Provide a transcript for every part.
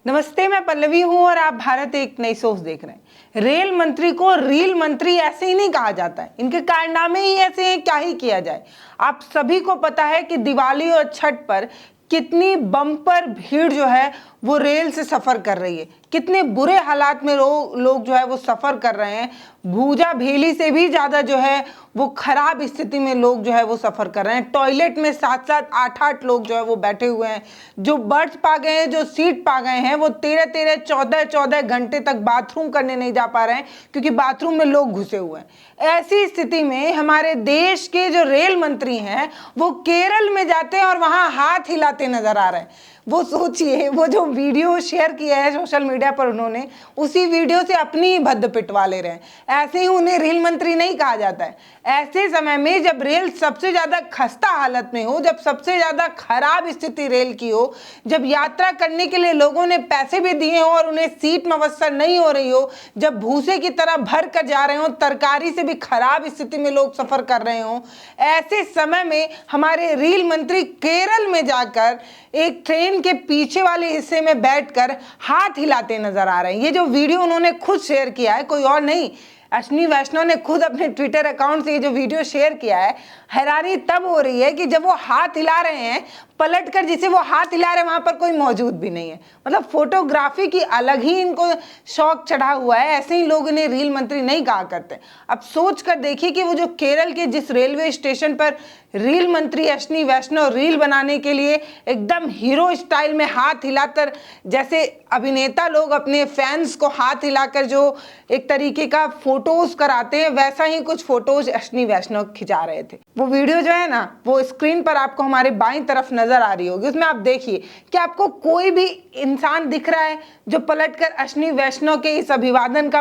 नमस्ते, मैं पल्लवी हूं और आप भारत एक नई सोच देख रहे हैं। रेल मंत्री को रील मंत्री ऐसे ही नहीं कहा जाता है, इनके कारनामे ही ऐसे हैं, क्या ही किया जाए। आप सभी को पता है कि दिवाली और छठ पर कितनी बम्पर भीड़ जो है वो रेल से सफर कर रही है, कितने बुरे हालात में लोग जो है वो सफर कर रहे हैं। भूजा भेली से भी ज्यादा जो है वो खराब स्थिति में लोग जो है वो सफर कर रहे हैं। टॉयलेट में 7-7, 8-8 लोग जो है वो बैठे हुए हैं। जो बर्थ पा गए हैं, जो सीट पा गए हैं, वो 13-13, 14-14 घंटे तक बाथरूम करने नहीं जा पा रहे हैं क्योंकि बाथरूम में लोग घुसे हुए हैं। ऐसी स्थिति में हमारे देश के जो रेल मंत्री हैं वो केरल में जाते हैं और वहां हाथ हिलाते नजर आ रहे हैं। वो सोचिए, वो जो वीडियो शेयर किया है सोशल मीडिया पर उन्होंने, उसी वीडियो से अपनी भद्द पिटवा ले रहे हैं। ऐसे ही उन्हें रेल मंत्री नहीं कहा जाता है। ऐसे समय में जब रेल सबसे ज्यादा खस्ता हालत में हो, जब सबसे ज्यादा खराब स्थिति रेल की हो, जब यात्रा करने के लिए लोगों ने पैसे भी दिए हो और उन्हें सीट मवस्सर नहीं हो रही हो, जब भूसे की तरह भर कर जा रहे हो, तरकारी से भी खराब स्थिति में लोग सफर कर रहे हो, ऐसे समय में हमारे रेल मंत्री केरल में जाकर एक ट्रेन के पीछे वाले हिस्से में बैठकर हाथ हिलाते नजर आ रहे हैं। ये जो वीडियो उन्होंने खुद शेयर किया है, कोई और नहीं, अश्विनी वैष्णव ने खुद अपने ट्विटर अकाउंट से ये जो वीडियो शेयर किया है। हैरानी तब हो रही है कि जब वो हाथ हिला रहे हैं, पलटकर जिसे वो हाथ हिला रहे हैं वहां पर कोई मौजूद भी नहीं है। मतलब फोटोग्राफी की अलग ही इनको शौक चढ़ा हुआ है। ऐसे ही लोग इन्हें रील मंत्री नहीं कहा करते। अब सोच कर देखिए कि वो जो केरल के जिस रेलवे स्टेशन पर रील मंत्री अश्विनी वैष्णव रील बनाने के लिए एकदम हीरो स्टाइल में हाथ हिलाकर, जैसे अभिनेता लोग अपने फैंस को हाथ हिलाकर जो एक तरीके का फोटोज कराते हैं, वैसा ही कुछ फोटोज अश्विनी वैष्णव खिंचा रहे थे। वो वीडियो जो है ना, वो स्क्रीन पर आपको हमारे बाईं तरफ नजर आ रही होगी। उसमें आप देखिए कि आपको कोई भी इंसान दिख रहा है जो पलटकर अश्विनी वैष्णव के इस अभिवादन का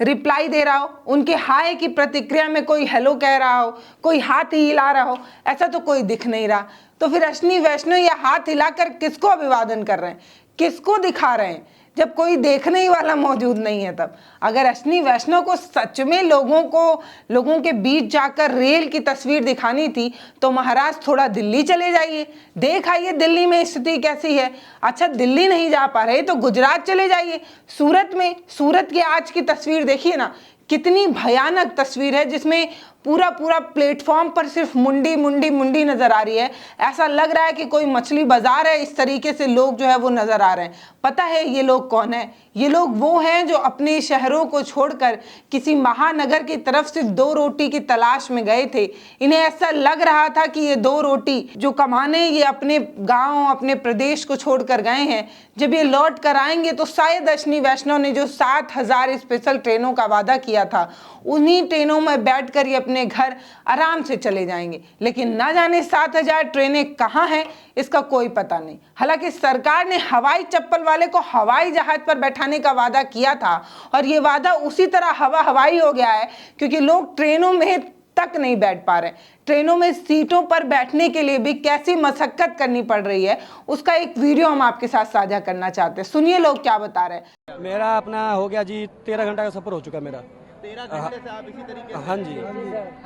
रिप्लाई दे रहा हो, उनके हाय की प्रतिक्रिया में कोई हेलो कह रहा हो, कोई हाथ ही हिला रहा हो, ऐसा तो कोई दिख नहीं रहा। तो फिर अश्विनी वैष्णव ये हाथ हिलाकर किसको अभिवादन कर रहे हैं, किसको दिखा रहे हैं, जब कोई देखने ही वाला मौजूद नहीं है। तब अगर अश्विनी वैष्णव को सच में लोगों के बीच जाकर रेल की तस्वीर दिखानी थी तो महाराज थोड़ा दिल्ली चले जाइए, देख आइए दिल्ली में स्थिति कैसी है। अच्छा, दिल्ली नहीं जा पा रहे तो गुजरात चले जाइए। सूरत की आज की तस्वीर देखिए ना, कितनी भयानक तस्वीर है, जिसमें पूरा प्लेटफॉर्म पर सिर्फ मुंडी नजर आ रही है। ऐसा लग रहा है कि कोई मछली बाजार है, इस तरीके से लोग जो है वो नजर आ रहे हैं। पता है ये लोग कौन है? ये लोग वो हैं जो अपने शहरों को छोड़कर किसी महानगर की तरफ सिर्फ 2 रोटी की तलाश में गए थे। इन्हें ऐसा लग रहा था कि ये 2 रोटी जो कमाने ये अपने गांव, अपने प्रदेश को छोड़कर गए हैं, जब ये लौट कर आएंगे तो शायद अश्विनी वैष्णव ने जो 7,000 स्पेशल ट्रेनों का वादा किया था, उन्हीं ट्रेनों में बैठकर ये अपने घर आराम से चले जाएंगे। लेकिन ना जाने 7,000 ट्रेनें कहाँ हैं, इसका कोई पता नहीं। हालांकि सरकार ने हवाई चप्पल वाले को हवाई जहाज पर बैठाने का वादा किया था और ये वादा उसी तरह हवाई हो गया है, क्योंकि लोग ट्रेनों में तक नहीं बैठ पा रहे। ट्रेनों में सीटों पर बैठने के लिए भी कैसी मशक्कत करनी पड़ रही है, उसका एक वीडियो हम आपके साथ साझा करना चाहते हैं। सुनिए लोग क्या बता रहे हैं। मेरा अपना हो गया जी 13 घंटा का सफर हो चुका मेरा। 13 घंटे से आप इसी तरीके से? हाँ जी,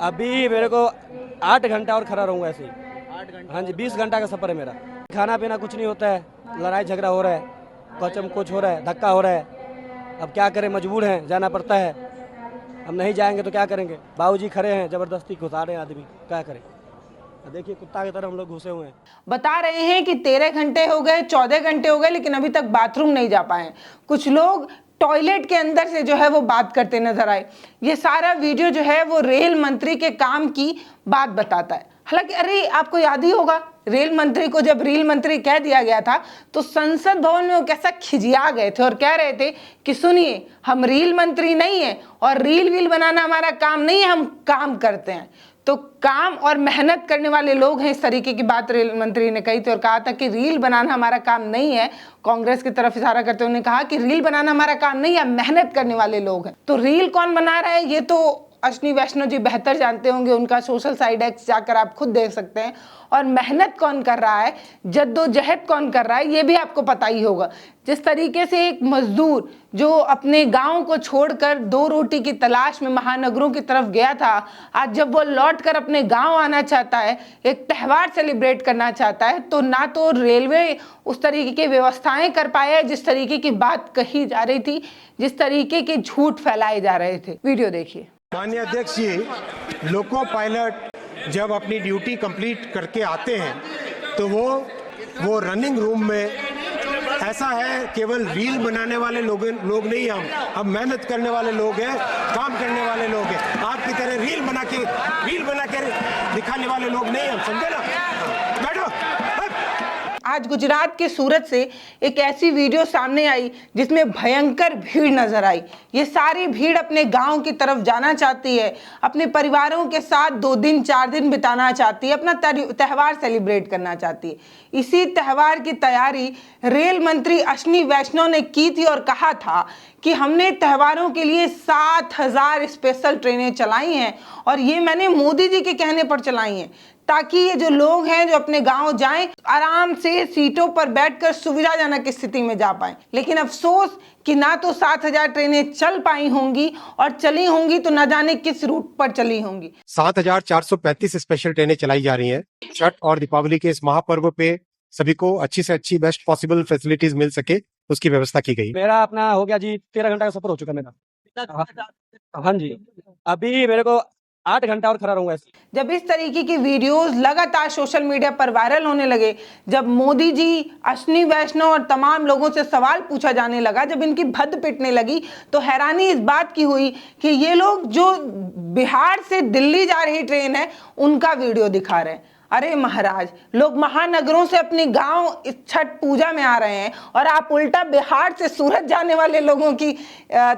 अभी मेरे को 8 घंटा और खड़ा रहूँगा ऐसे ही। 8 घंटे? हाँ जी, 20 घंटा का सफर है मेरा। खाना पीना कुछ नहीं होता है, लड़ाई झगड़ा हो रहा है, कचम कुछ हो रहा है, धक्का हो रहा है। अब क्या करें, मजबूर हैं, जाना पड़ता है। हम नहीं जाएंगे तो क्या करेंगे? बाबूजी खड़े हैं, जबरदस्ती घुसा रहे हैं आदमी, क्या करें? देखिए कुत्ता की तरह हम लोग घुसे हुए हैं। बता रहे हैं कि 13 घंटे हो गए, 14 घंटे हो गए, लेकिन अभी तक बाथरूम नहीं जा पाए। कुछ लोग टॉयलेट के अंदर से जो है वो बात करते नजर आए। ये सारा वीडियो जो है वो रेल मंत्री के काम की बात बताता है। हालांकि अरे आपको याद ही होगा, रेल मंत्री को जब रेल मंत्री कह दिया गया था तो संसद भवन में वो कैसा खिजिया गए थे और कह रहे थे कि सुनिए, हम रेल मंत्री नहीं है और रील वील बनाना हमारा काम नहीं है, हम काम करते हैं। तो काम और मेहनत करने वाले लोग हैं, इस तरीके की बात रेल मंत्री ने कही थी और कहा था कि रील बनाना हमारा काम नहीं है। कांग्रेस की तरफ इशारा करते हुए उन्होंने कहा कि रील बनाना हमारा काम नहीं है, मेहनत करने वाले लोग हैं। तो रील कौन बना रहा है, ये तो अश्विनी वैष्णव जी बेहतर जानते होंगे, उनका सोशल साइड एक्स जाकर आप खुद देख सकते हैं। और मेहनत कौन कर रहा है, जद्दोजहद कौन कर रहा है, ये भी आपको पता ही होगा। जिस तरीके से एक मजदूर जो अपने गांव को छोड़कर 2 रोटी की तलाश में महानगरों की तरफ गया था, आज जब वो लौट कर अपने गांव आना चाहता है, एक त्यौहार सेलिब्रेट करना चाहता है, तो ना तो रेलवे उस तरीके की व्यवस्थाएं कर पाया है जिस तरीके की बात कही जा रही थी, जिस तरीके के झूठ फैलाए जा रहे थे। वीडियो देखिए। माननीय अध्यक्ष जी, लोको पायलट जब अपनी ड्यूटी कंप्लीट करके आते हैं तो वो रनिंग रूम में ऐसा है, केवल रील बनाने वाले लोग नहीं, हम मेहनत करने वाले लोग हैं, काम करने वाले लोग हैं। आपकी तरह रील बना के दिखाने वाले लोग नहीं, हम समझे ना। बैठो। आज गुजरात के सूरत से एक ऐसी वीडियो सामने आई जिसमें भयंकर भीड़ नजर आई। ये सारी भीड़ अपने गांव की तरफ जाना चाहती है, अपने परिवारों के साथ 2 दिन 4 दिन बिताना चाहती है, अपना त्यौहार सेलिब्रेट करना चाहती है। इसी त्यौहार की तैयारी रेल मंत्री अश्विनी वैष्णव ने की थी और कहा था कि हमने त्योहारों के लिए 7000 स्पेशल ट्रेनें चलाई हैं और ये मैंने मोदी जी के कहने पर चलाई हैं, ताकि ये जो लोग हैं जो अपने गांव जाएं, आराम से सीटों पर बैठकर सुविधाजनक स्थिति में जा पाएं। लेकिन अफसोस कि ना तो 7000 ट्रेनें चल पाई होंगी, और चली होंगी तो ना जाने किस रूट पर चली होंगी। 7435 स्पेशल ट्रेनें चलाई जा रही हैं। छठ और दीपावली के इस महापर्व पे सभी को अच्छी से अच्छी बेस्ट पॉसिबल फैसिलिटीज मिल सके, उसकी व्यवस्था की गई। मेरा अपना हो गया जी 13 घंटा का सफर हो चुका मेरा। हाँ जी, अभी मेरे को 8 घंटा और खड़ा रहूंगा ऐसे। जब इस तरीके की वीडियोस लगातार सोशल मीडिया पर वायरल होने लगे, जब मोदी जी, अश्विनी वैष्णव और तमाम लोगों से सवाल पूछा जाने लगा, जब इनकी भद्द पिटने लगी, तो हैरानी इस बात की हुई कि ये लोग जो बिहार से दिल्ली जा रही ट्रेन है उनका वीडियो दिखा रहे हैं। अरे महाराज, लोग महानगरों से अपने गांव इस छठ पूजा में आ रहे हैं और आप उल्टा बिहार से सूरत जाने वाले लोगों की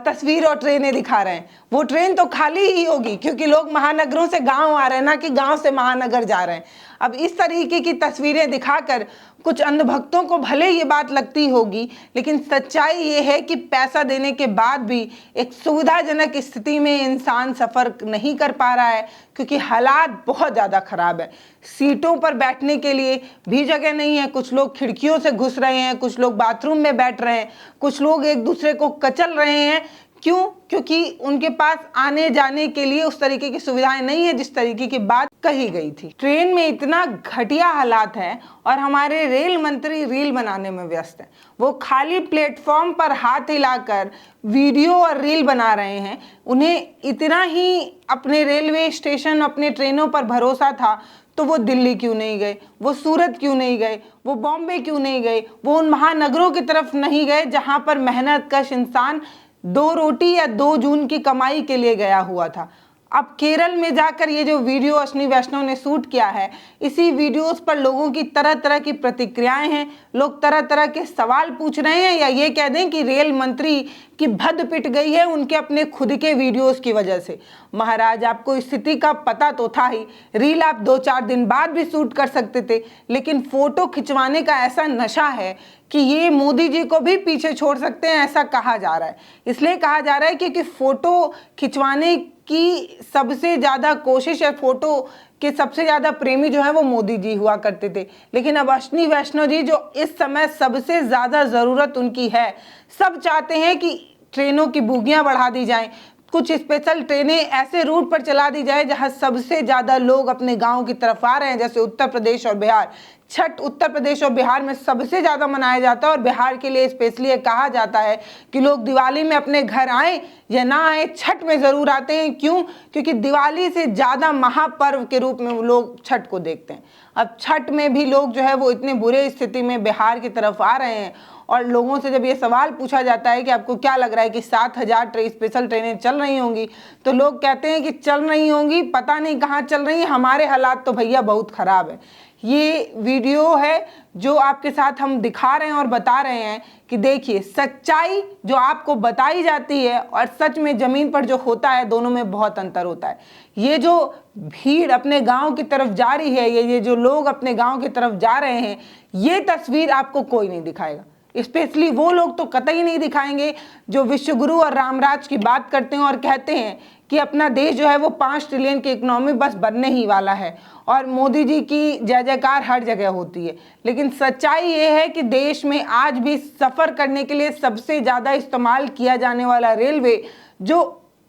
तस्वीर और ट्रेनें दिखा रहे हैं। वो ट्रेन तो खाली ही होगी, क्योंकि लोग महानगरों से गांव आ रहे हैं, ना कि गांव से महानगर जा रहे हैं। अब इस तरीके की तस्वीरें दिखाकर कुछ अंधभक्तों को भले ये बात लगती होगी, लेकिन सच्चाई ये है कि पैसा देने के बाद भी एक सुविधाजनक स्थिति में इंसान सफ़र नहीं कर पा रहा है, क्योंकि हालात बहुत ज़्यादा ख़राब है। सीटों पर बैठने के लिए भी जगह नहीं है, कुछ लोग खिड़कियों से घुस रहे हैं, कुछ लोग बाथरूम में बैठ रहे हैं, कुछ लोग एक दूसरे को कचल रहे हैं। क्यों? क्योंकि उनके पास आने जाने के लिए उस तरीके की सुविधाएं नहीं है जिस तरीके की बात कही गई थी। ट्रेन में इतना घटिया हालात है और हमारे रेल मंत्री रील बनाने में व्यस्त हैं। वो खाली प्लेटफॉर्म पर हाथ हिलाकर वीडियो और रील बना रहे हैं। उन्हें इतना ही अपने रेलवे स्टेशन, अपने ट्रेनों पर भरोसा था, तो वो दिल्ली क्यों नहीं गए, वो सूरत क्यों नहीं गए, वो बॉम्बे क्यों नहीं गए, वो उन महानगरों की तरफ नहीं गए जहां पर मेहनतकश इंसान 2 रोटी या 2 जून की कमाई के लिए गया हुआ था। अब केरल में जाकर ये जो वीडियो अश्विनी वैष्णव ने शूट किया है, इसी वीडियोस पर लोगों की तरह तरह की प्रतिक्रियाएं हैं। लोग तरह तरह के सवाल पूछ रहे हैं, या ये कह दें कि रेल मंत्री की भद्द पिट गई है उनके अपने खुद के वीडियोस की वजह से। महाराज, आपको स्थिति का पता तो था ही, रील आप 2-4 दिन बाद भी शूट कर सकते थे, लेकिन फोटो खिंचवाने का ऐसा नशा है कि ये मोदी जी को भी पीछे छोड़ सकते हैं, ऐसा कहा जा रहा है। इसलिए कहा जा रहा है क्योंकि फोटो खिंचवाने की सबसे ज़्यादा कोशिश है, फोटो के सबसे ज़्यादा प्रेमी जो है वो मोदी जी हुआ करते थे। लेकिन अब अश्विनी वैष्णव जी, जो इस समय सबसे ज़्यादा ज़रूरत उनकी है, सब चाहते हैं कि ट्रेनों की बोगियां बढ़ा दी जाएं, कुछ स्पेशल ट्रेनें ऐसे रूट पर चला दी जाए जहां सबसे ज़्यादा लोग अपने गांव की तरफ आ रहे हैं, जैसे उत्तर प्रदेश और बिहार। छठ उत्तर प्रदेश और बिहार में सबसे ज़्यादा मनाया जाता है, और बिहार के लिए स्पेशली ये कहा जाता है कि लोग दिवाली में अपने घर आएँ या ना आए, छठ में ज़रूर आते हैं। क्यों? क्योंकि दिवाली से ज़्यादा महापर्व के रूप में लोग छठ को देखते हैं। अब छठ में भी लोग जो है वो इतने बुरे स्थिति में बिहार की तरफ आ रहे हैं, और लोगों से जब ये सवाल पूछा जाता है कि आपको क्या लग रहा है कि 7000 स्पेशल ट्रेनें चल रही होंगी, तो लोग कहते हैं कि चल रही होंगी, पता नहीं कहाँ चल रही हैं, हमारे हालात तो भैया बहुत ख़राब है। ये वीडियो है जो आपके साथ हम दिखा रहे हैं और बता रहे हैं कि देखिए, सच्चाई जो आपको बताई जाती है और सच में ज़मीन पर जो होता है, दोनों में बहुत अंतर होता है। ये जो भीड़ अपने गांव की तरफ जा रही है, ये जो लोग अपने गांव की तरफ जा रहे हैं, ये तस्वीर आपको कोई नहीं दिखाएगा। स्पेशली वो लोग तो कतई नहीं दिखाएंगे जो विश्वगुरु और रामराज की बात करते हैं और कहते हैं कि अपना देश जो है वो 5 ट्रिलियन की इकोनॉमी बस बनने ही वाला है और मोदी जी की जय जयकार हर जगह होती है। लेकिन सच्चाई ये है कि देश में आज भी सफ़र करने के लिए सबसे ज़्यादा इस्तेमाल किया जाने वाला रेलवे, जो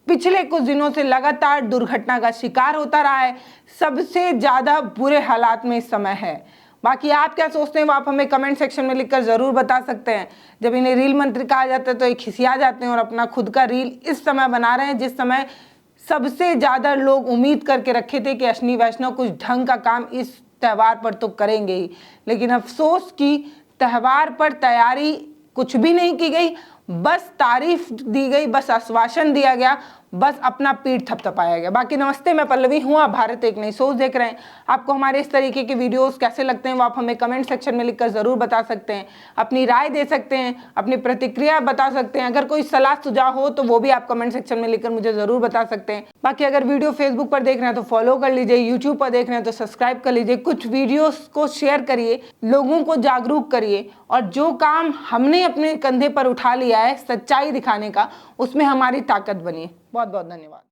पिछले कुछ दिनों से लगातार दुर्घटना का शिकार होता रहा है, सबसे ज़्यादा बुरे हालात में इस समय है। बाकी आप क्या सोचते हैं वो आप हमें कमेंट सेक्शन में लिखकर ज़रूर बता सकते हैं। जब इन्हें रील मंत्री कहा जाता है तो ये खिसिया जाते हैं और अपना खुद का रील इस समय बना रहे हैं जिस समय सबसे ज़्यादा लोग उम्मीद करके रखे थे कि अश्विनी वैष्णव कुछ ढंग का काम इस त्यौहार पर तो करेंगे ही। लेकिन अफसोस कि त्यौहार पर तैयारी कुछ भी नहीं की गई, बस तारीफ दी गई, बस आश्वासन दिया गया, बस अपना पीठ थपथपाया गया। बाकी नमस्ते, मैं पल्लवी हूँ, आप भारत एक नई सोच देख रहे हैं। आपको हमारे इस तरीके के वीडियोस कैसे लगते हैं वो आप हमें कमेंट सेक्शन में लिखकर ज़रूर बता सकते हैं, अपनी राय दे सकते हैं, अपनी प्रतिक्रिया बता सकते हैं। अगर कोई सलाह सुझाव हो तो वो भी आप कमेंट सेक्शन में लिखकर मुझे ज़रूर बता सकते हैं। बाकी अगर वीडियो फेसबुक पर देख रहे हैं तो फॉलो कर लीजिए, यूट्यूब पर देख रहे हैं तो सब्सक्राइब कर लीजिए, कुछ वीडियोस को शेयर करिए, लोगों को जागरूक करिए और जो काम हमने अपने कंधे पर उठा लिया है सच्चाई दिखाने का, उसमें हमारी ताकत बनिए। बहुत बहुत धन्यवाद।